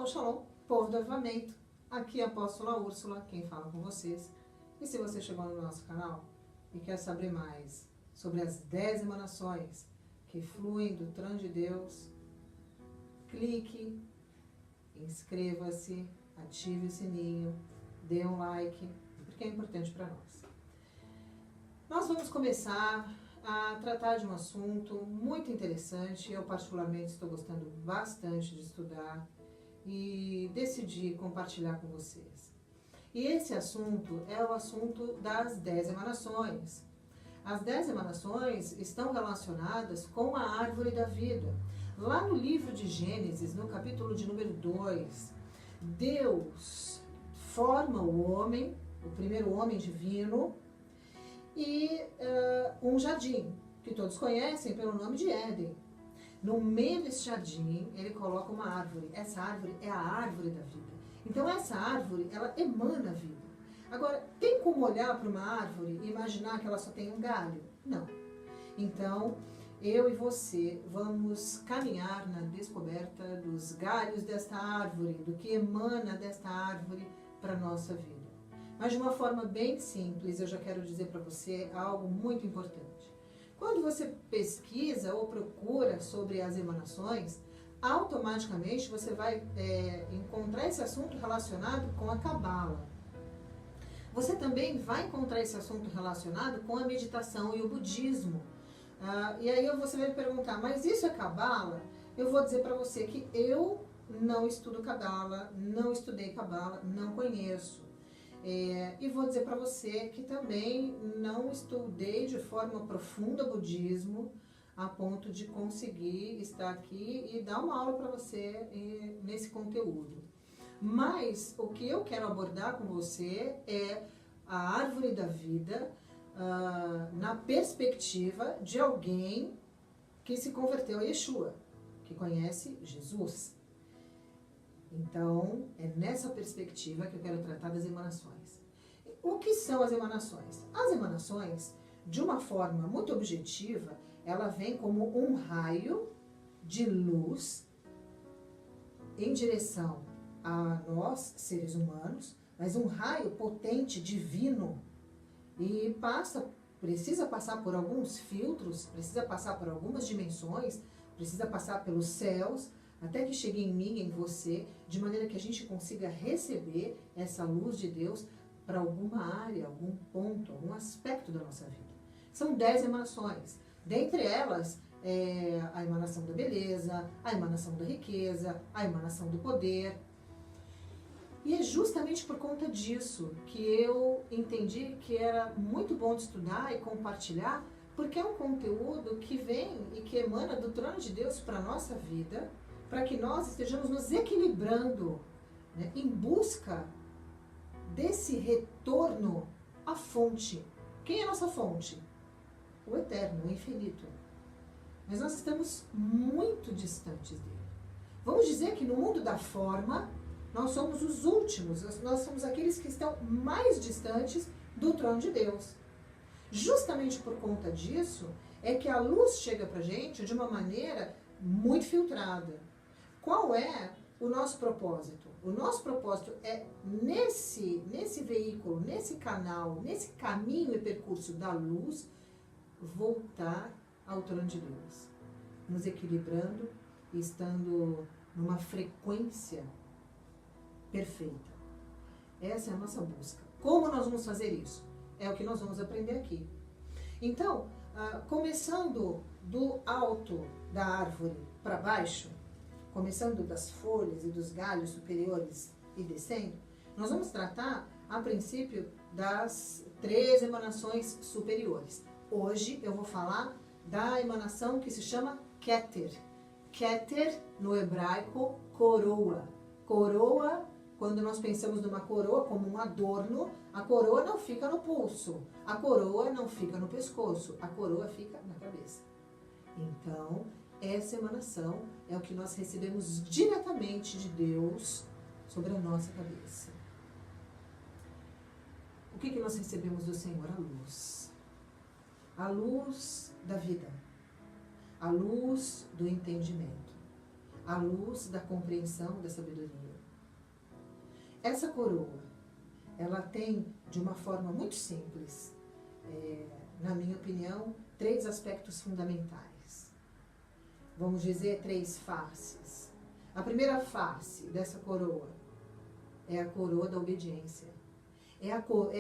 Shalom, shalom, povo do avivamento. Aqui é a apóstola Úrsula, quem fala com vocês. E se você chegou no nosso canal e quer saber mais sobre as 10 emanações que fluem do trono de Deus, clique, inscreva-se, ative o sininho, dê um like, porque é importante para nós. Nós vamos começar a tratar de um assunto muito interessante. Eu particularmente estou gostando bastante de estudar e decidi compartilhar com vocês. E esse assunto é o assunto das 10 emanações. As 10 emanações estão relacionadas com a árvore da vida. Lá no livro de Gênesis, no capítulo de número 2, Deus forma o homem, o primeiro homem divino, e um jardim, que todos conhecem pelo nome de Éden. No meio desse jardim, ele coloca uma árvore. Essa árvore é a árvore da vida. Então, essa árvore, ela emana vida. Agora, tem como olhar para uma árvore e imaginar que ela só tem um galho? Não. Então, eu e você vamos caminhar na descoberta dos galhos desta árvore, do que emana desta árvore para a nossa vida. Mas de uma forma bem simples, eu já quero dizer para você algo muito importante. Quando você pesquisa ou procura sobre as emanações, automaticamente você vai encontrar esse assunto relacionado com a Cabala. Você também vai encontrar esse assunto relacionado com a meditação e o budismo. E aí você vai me perguntar, mas isso é Cabala? Eu vou dizer para você que eu não estudo Cabala, não estudei Cabala, não conheço. E vou dizer para você que também não estudei de forma profunda budismo a ponto de conseguir estar aqui e dar uma aula para você nesse conteúdo. Mas o que eu quero abordar com você é a árvore da vida na perspectiva de alguém que se converteu a Yeshua, que conhece Jesus. Então, é nessa perspectiva que eu quero tratar das emanações. O que são as emanações? As emanações, de uma forma muito objetiva, ela vem como um raio de luz em direção a nós, seres humanos, mas um raio potente, divino, e precisa passar por alguns filtros, precisa passar por algumas dimensões, precisa passar pelos céus, até que chegue em mim, em você, de maneira que a gente consiga receber essa luz de Deus para alguma área, algum ponto, algum aspecto da nossa vida. São 10 emanações. Dentre elas, a emanação da beleza, a emanação da riqueza, a emanação do poder. E é justamente por conta disso que eu entendi que era muito bom de estudar e compartilhar, porque é um conteúdo que vem e que emana do trono de Deus para a nossa vida, para que nós estejamos nos equilibrando, né, em busca desse retorno à fonte. Quem é a nossa fonte? O eterno, o infinito. Mas nós estamos muito distantes dele. Vamos dizer que no mundo da forma, nós somos os últimos, nós somos aqueles que estão mais distantes do trono de Deus. Justamente por conta disso, é que a luz chega pra gente de uma maneira muito filtrada. Qual é o nosso propósito? O nosso propósito é, nesse veículo, nesse canal, nesse caminho e percurso da luz, voltar ao trono de Deus, nos equilibrando e estando numa frequência perfeita. Essa é a nossa busca. Como nós vamos fazer isso? É o que nós vamos aprender aqui. Então, começando do alto da árvore para baixo, começando das folhas e dos galhos superiores e descendo, nós vamos tratar, a princípio, das 3 emanações superiores. Hoje eu vou falar da emanação que se chama Keter. Keter, no hebraico, coroa. Coroa, quando nós pensamos numa coroa como um adorno, a coroa não fica no pulso, a coroa não fica no pescoço, a coroa fica na cabeça. Então, essa emanação é o que nós recebemos diretamente de Deus sobre a nossa cabeça. O que nós recebemos do Senhor? A luz. A luz da vida. A luz do entendimento. A luz da compreensão, da sabedoria. essa coroa, ela tem, de uma forma muito simples, na minha opinião, 3 aspectos fundamentais. Vamos dizer 3 faces. A primeira face dessa coroa é a coroa da obediência. É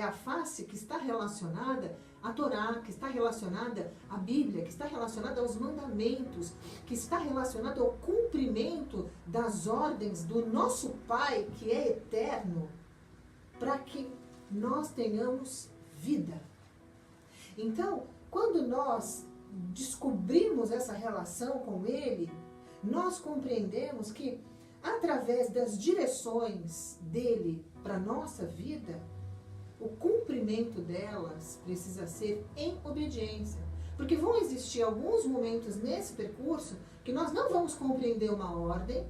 a face que está relacionada à Torá, que está relacionada à Bíblia, que está relacionada aos mandamentos, que está relacionada ao cumprimento das ordens do nosso Pai, que é eterno, para que nós tenhamos vida. Então, quando nós descobrimos essa relação com Ele, nós compreendemos que, através das direções dele para a nossa vida, o cumprimento delas precisa ser em obediência. Porque vão existir alguns momentos nesse percurso que nós não vamos compreender uma ordem,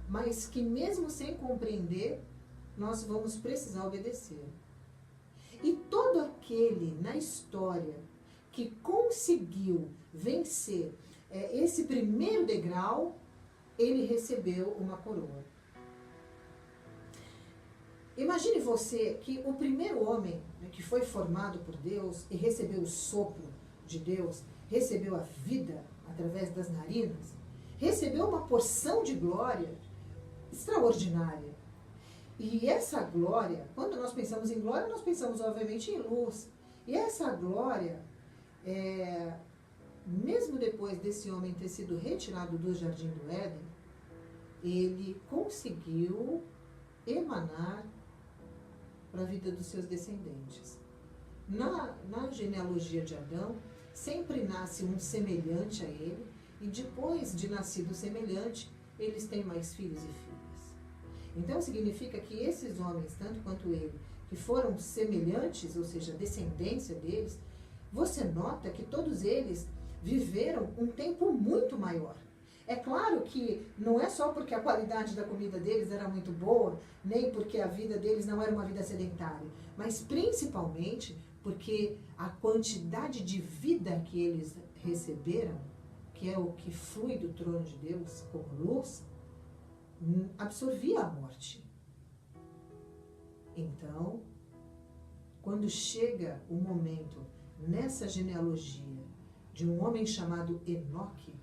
mas que mesmo sem compreender, nós vamos precisar obedecer. E todo aquele na história que conseguiu vencer esse primeiro degrau, ele recebeu uma coroa. Imagine você que o primeiro homem, né, que foi formado por Deus e recebeu o sopro de Deus, recebeu a vida através das narinas, recebeu uma porção de glória extraordinária. E essa glória, quando nós pensamos em glória, nós pensamos obviamente em luz. E essa glória, mesmo depois desse homem ter sido retirado do Jardim do Éden, ele conseguiu emanar para a vida dos seus descendentes. Na genealogia de Adão, sempre nasce um semelhante a ele, e depois de nascido semelhante, eles têm mais filhos e filhas. Então significa que esses homens, tanto quanto ele, que foram semelhantes, ou seja, a descendência deles, você nota que todos eles viveram um tempo muito maior. É claro que não é só porque a qualidade da comida deles era muito boa, nem porque a vida deles não era uma vida sedentária, mas principalmente porque a quantidade de vida que eles receberam, que é o que flui do trono de Deus como luz, absorvia a morte. Então, quando chega o momento nessa genealogia de um homem chamado Enoque,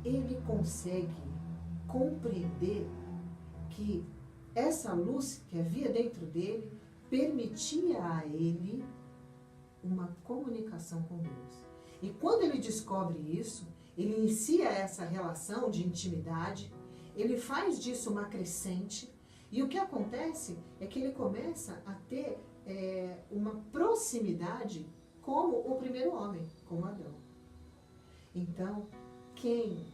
ele consegue compreender que essa luz que havia dentro dele permitia a ele uma comunicação com Deus. E quando ele descobre isso, ele inicia essa relação de intimidade, ele faz disso uma crescente, e o que acontece é que ele começa a ter uma proximidade como o primeiro homem, como Adão. Então, quem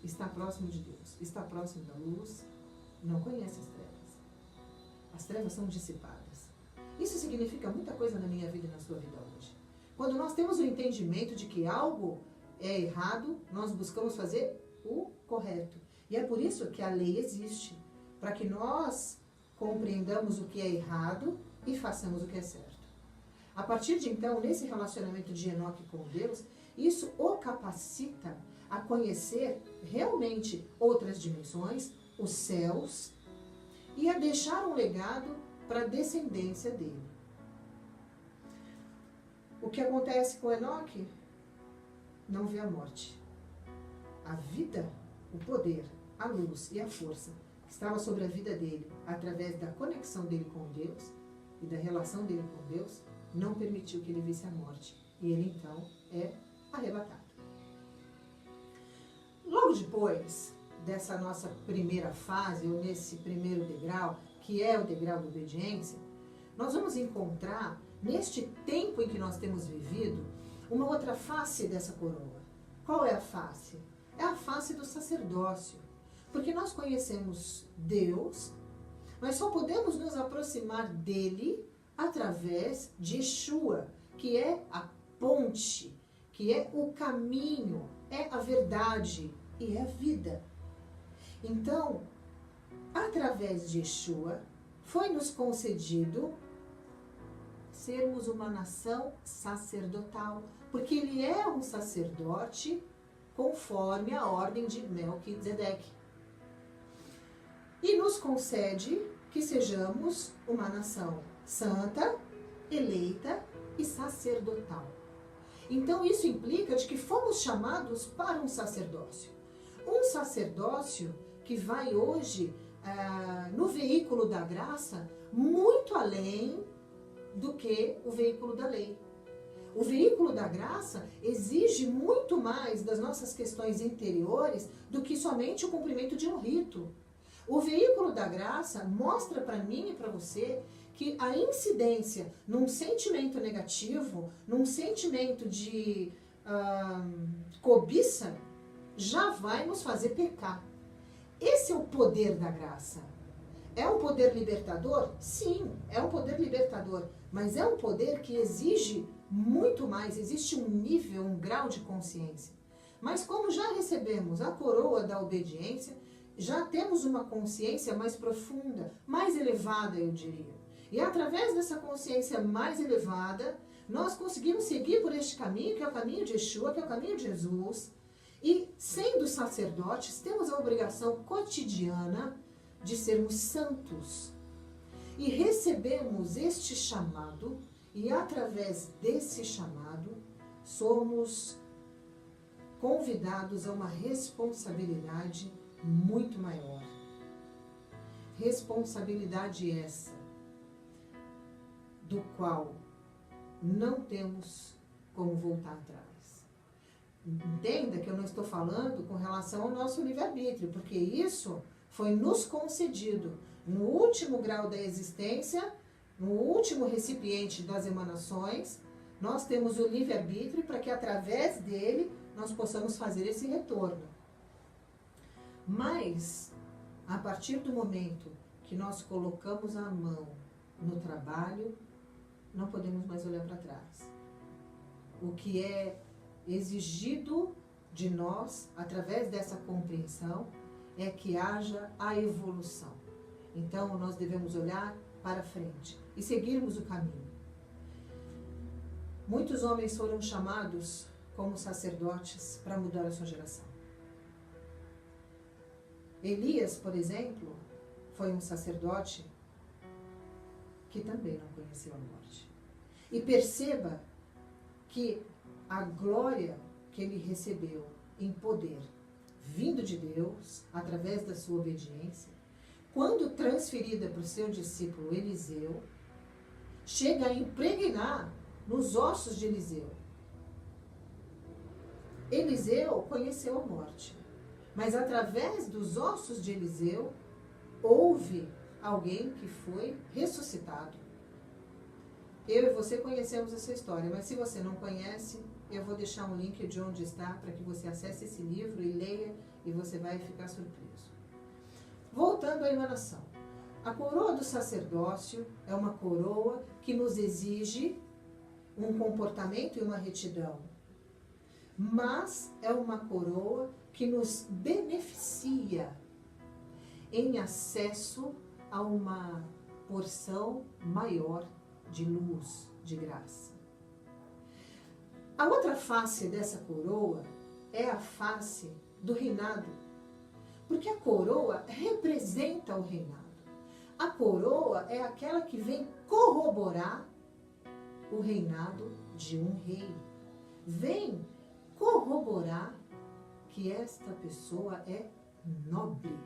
está próximo de Deus, está próximo da luz, não conhece as trevas. As trevas são dissipadas. Isso significa muita coisa na minha vida e na sua vida hoje. Quando nós temos o entendimento de que algo é errado, nós buscamos fazer o correto. E é por isso que a lei existe, para que nós compreendamos o que é errado e façamos o que é certo. A partir de então, nesse relacionamento de Enoque com Deus, isso o capacita a conhecer realmente outras dimensões, os céus, e a deixar um legado para a descendência dele. O que acontece com Enoque? Não vê a morte. A vida, o poder, a luz e a força que estava sobre a vida dele, através da conexão dele com Deus e da relação dele com Deus, não permitiu que ele visse a morte. E ele então é arrebatado. Logo depois dessa nossa primeira fase, ou nesse primeiro degrau, que é o degrau da obediência, nós vamos encontrar, neste tempo em que nós temos vivido, uma outra face dessa coroa. Qual é a face? É a face do sacerdócio. Porque nós conhecemos Deus, mas só podemos nos aproximar dele através de Yeshua, que é a ponte, que é o caminho, é a verdade e é a vida. Então, através de Yeshua, foi nos concedido sermos uma nação sacerdotal, porque ele é um sacerdote conforme a ordem de Melquisedeque. e nos concede que sejamos uma nação santa, eleita e sacerdotal. Então isso implica de que fomos chamados para um sacerdócio. Um sacerdócio que vai hoje no veículo da graça muito além do que o veículo da lei. O veículo da graça exige muito mais das nossas questões interiores do que somente o cumprimento de um rito. O veículo da graça mostra para mim e para você que a incidência num sentimento negativo, num sentimento de cobiça, já vai nos fazer pecar. Esse é o poder da graça. É um poder libertador? Sim, é um poder libertador. Mas é um poder que exige muito mais, existe um nível, um grau de consciência. Mas como já recebemos a coroa da obediência, já temos uma consciência mais profunda, mais elevada, eu diria. E através dessa consciência mais elevada, nós conseguimos seguir por este caminho, que é o caminho de Yeshua, que é o caminho de Jesus. E, sendo sacerdotes, temos a obrigação cotidiana de sermos santos. E recebemos este chamado, e através desse chamado, somos convidados a uma responsabilidade muito maior. Responsabilidade essa, do qual não temos como voltar atrás. Entenda que eu não estou falando com relação ao nosso livre-arbítrio, porque isso foi nos concedido no último grau da existência, no último recipiente das emanações. Nós temos o livre-arbítrio para que através dele nós possamos fazer esse retorno. Mas, a partir do momento que nós colocamos a mão no trabalho, não podemos mais olhar para trás. O que é exigido de nós, através dessa compreensão, é que haja a evolução. Então, nós devemos olhar para frente e seguirmos o caminho. Muitos homens foram chamados como sacerdotes para mudar a sua geração. Elias, por exemplo, foi um sacerdote que também não conheceu a morte. E perceba que a glória que ele recebeu em poder, vindo de Deus, através da sua obediência, quando transferida para o seu discípulo Eliseu, chega a impregnar nos ossos de Eliseu. Eliseu conheceu a morte, mas através dos ossos de Eliseu, houve alguém que foi ressuscitado. Eu e você conhecemos essa história, mas se você não conhece, eu vou deixar um link de onde está para que você acesse esse livro e leia e você vai ficar surpreso. Voltando à emanação. A coroa do sacerdócio é uma coroa que nos exige um comportamento e uma retidão, mas é uma coroa que nos beneficia em acesso a uma porção maior de luz, de graça. A outra face dessa coroa é a face do reinado, porque a coroa representa o reinado. A coroa é aquela que vem corroborar o reinado de um rei. Vem corroborar que esta pessoa é nobre.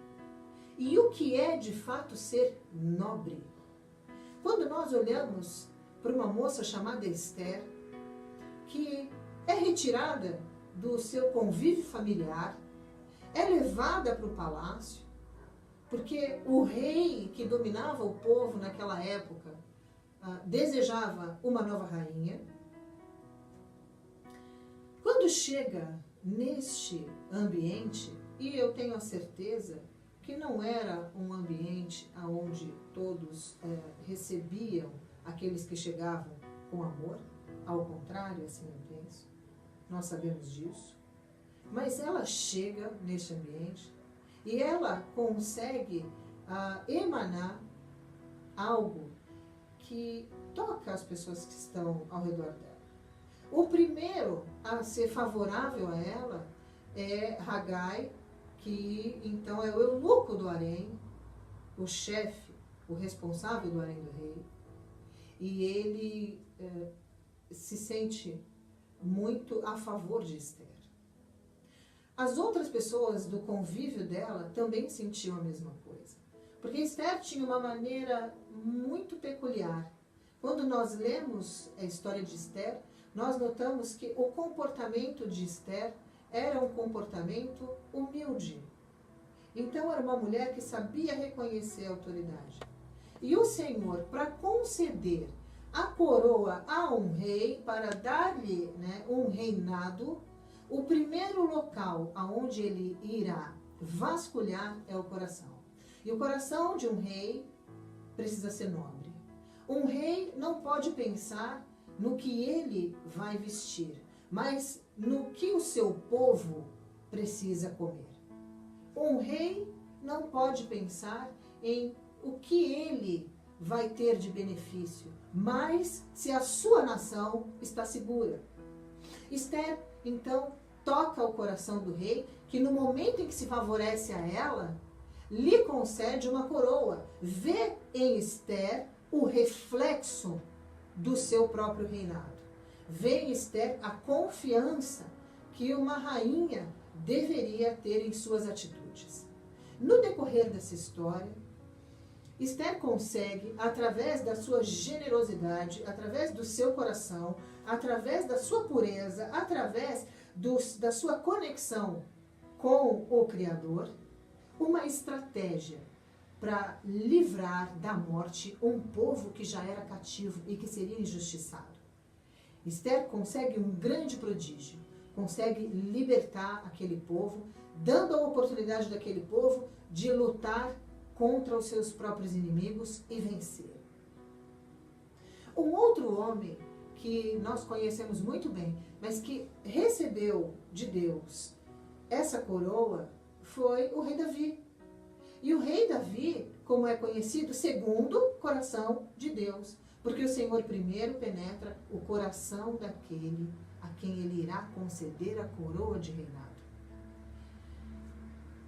E o que é de fato ser nobre? Quando nós olhamos para uma moça chamada Esther, que é retirada do seu convívio familiar, é levada para o palácio, porque o rei que dominava o povo naquela época desejava uma nova rainha. Quando chega neste ambiente, e eu tenho a certeza que não era um ambiente onde todos recebiam aqueles que chegavam com amor, ao contrário, assim eu penso, nós sabemos disso, mas ela chega neste ambiente e ela consegue emanar algo que toca as pessoas que estão ao redor dela. O primeiro a ser favorável a ela é Hagai, que então é o eunuco do harém, o chefe, o responsável do harém do rei, e ele se sente muito a favor de Esther. As outras pessoas do convívio dela também sentiam a mesma coisa. Porque Esther tinha uma maneira muito peculiar. Quando nós lemos a história de Esther, nós notamos que o comportamento de Esther era um comportamento humilde. Então era uma mulher que sabia reconhecer a autoridade. E o Senhor, para conceder a coroa a um rei, para dar-lhe, né, um reinado, o primeiro local aonde ele irá vasculhar é o coração. E o coração de um rei precisa ser nobre. Um rei não pode pensar no que ele vai vestir, mas no que o seu povo precisa comer. Um rei não pode pensar em o que ele vai ter de benefício, mas se a sua nação está segura. Esther, então, toca o coração do rei, que no momento em que se favorece a ela, lhe concede uma coroa. Vê em Esther o reflexo do seu próprio reinado. Vê em Esther a confiança que uma rainha deveria ter em suas atitudes. No decorrer dessa história, Esther consegue, através da sua generosidade, através do seu coração, através da sua pureza, através da sua conexão com o Criador, uma estratégia para livrar da morte um povo que já era cativo e que seria injustiçado. Esther consegue um grande prodígio, consegue libertar aquele povo, dando a oportunidade daquele povo de lutar contra os seus próprios inimigos e vencer. Um outro homem que nós conhecemos muito bem, mas que recebeu de Deus essa coroa, foi o rei Davi. E o rei Davi, como é conhecido, segundo o coração de Deus, porque o Senhor primeiro penetra o coração daquele a quem ele irá conceder a coroa de reinado.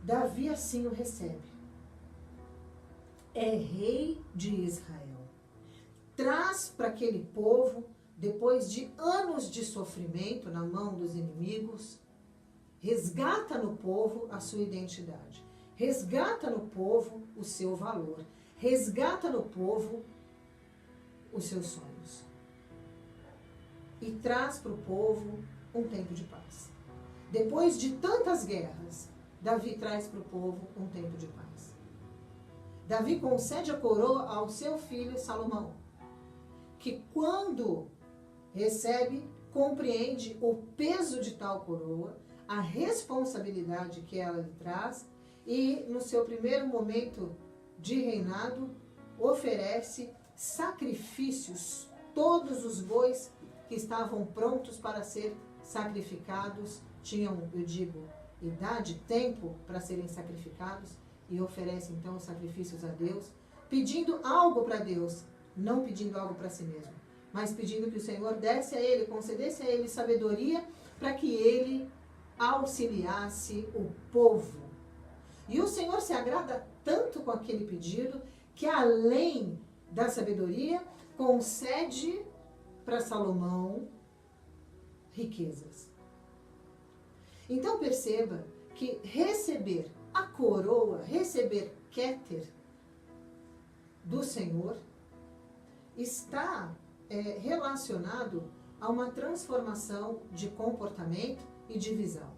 Davi assim o recebe. É rei de Israel. Traz para aquele povo, depois de anos de sofrimento na mão dos inimigos, resgata no povo a sua identidade. Resgata no povo o seu valor. Resgata no povo os seus sonhos. E traz para o povo um tempo de paz. Depois de tantas guerras, Davi traz para o povo um tempo de paz. Davi concede a coroa ao seu filho Salomão, que quando recebe, compreende o peso de tal coroa, a responsabilidade que ela lhe traz, e no seu primeiro momento de reinado, oferece sacrifícios, todos os bois que estavam prontos para ser sacrificados, tinham, eu digo, idade, tempo para serem sacrificados, e oferece então os sacrifícios a Deus, pedindo algo para Deus, não pedindo algo para si mesmo, mas pedindo que o Senhor desse a ele, concedesse a ele sabedoria para que ele auxiliasse o povo. E o Senhor se agrada tanto com aquele pedido que, além da sabedoria, concede para Salomão riquezas. Então perceba que receber a coroa, receber Kéter do Senhor, está relacionado a uma transformação de comportamento e de visão.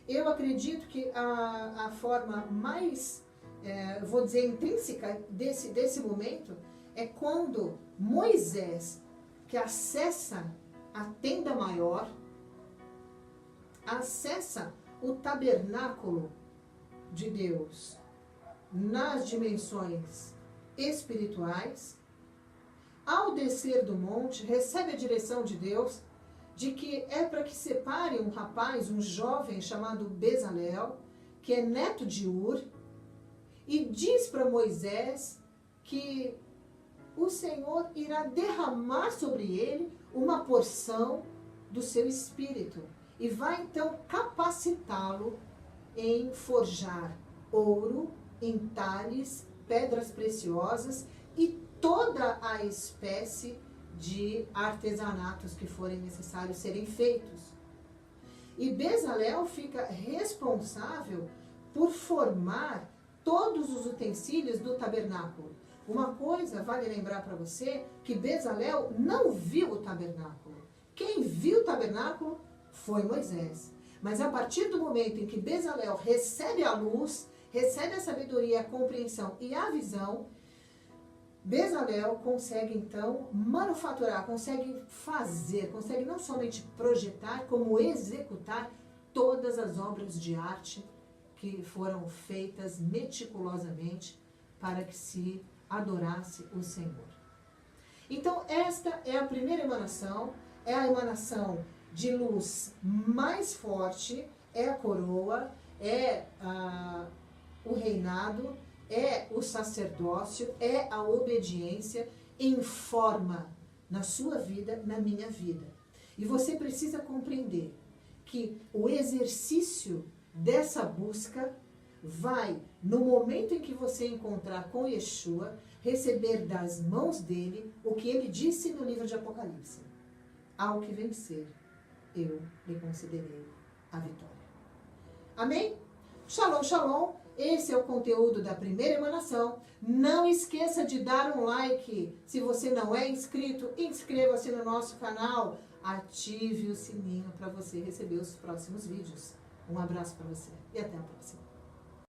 Eu acredito que a forma mais, vou dizer, intrínseca desse momento é quando Moisés, que acessa a tenda maior, acessa o tabernáculo de Deus nas dimensões espirituais, ao descer do monte, recebe a direção de Deus de que é para que separe um rapaz, um jovem chamado Bezalel, que é neto de Ur, e diz para Moisés que o Senhor irá derramar sobre ele uma porção do seu espírito e vai então capacitá-lo em forjar ouro, entalhes, pedras preciosas e toda a espécie de artesanatos que forem necessários serem feitos. E Bezalel fica responsável por formar todos os utensílios do tabernáculo. Uma coisa vale lembrar para você, que Bezalel não viu o tabernáculo. Quem viu o tabernáculo foi Moisés. Mas a partir do momento em que Bezalel recebe a luz, recebe a sabedoria, a compreensão e a visão, Bezalel consegue então manufaturar, consegue fazer, consegue não somente projetar, como executar todas as obras de arte que foram feitas meticulosamente para que se adorasse o Senhor. Então esta é a primeira emanação, é a emanação de luz mais forte, é a coroa, é o reinado, é o sacerdócio, é a obediência em forma na sua vida, na minha vida. E você precisa compreender que o exercício dessa busca vai, no momento em que você encontrar com Yeshua, receber das mãos dele o que ele disse no livro de Apocalipse. Ao que vencer, eu lhe concederei a vitória. Amém? Shalom, shalom. Esse é o conteúdo da primeira emanação. Não esqueça de dar um like. Se você não é inscrito, inscreva-se no nosso canal. Ative o sininho para você receber os próximos vídeos. Um abraço para você e até a próxima.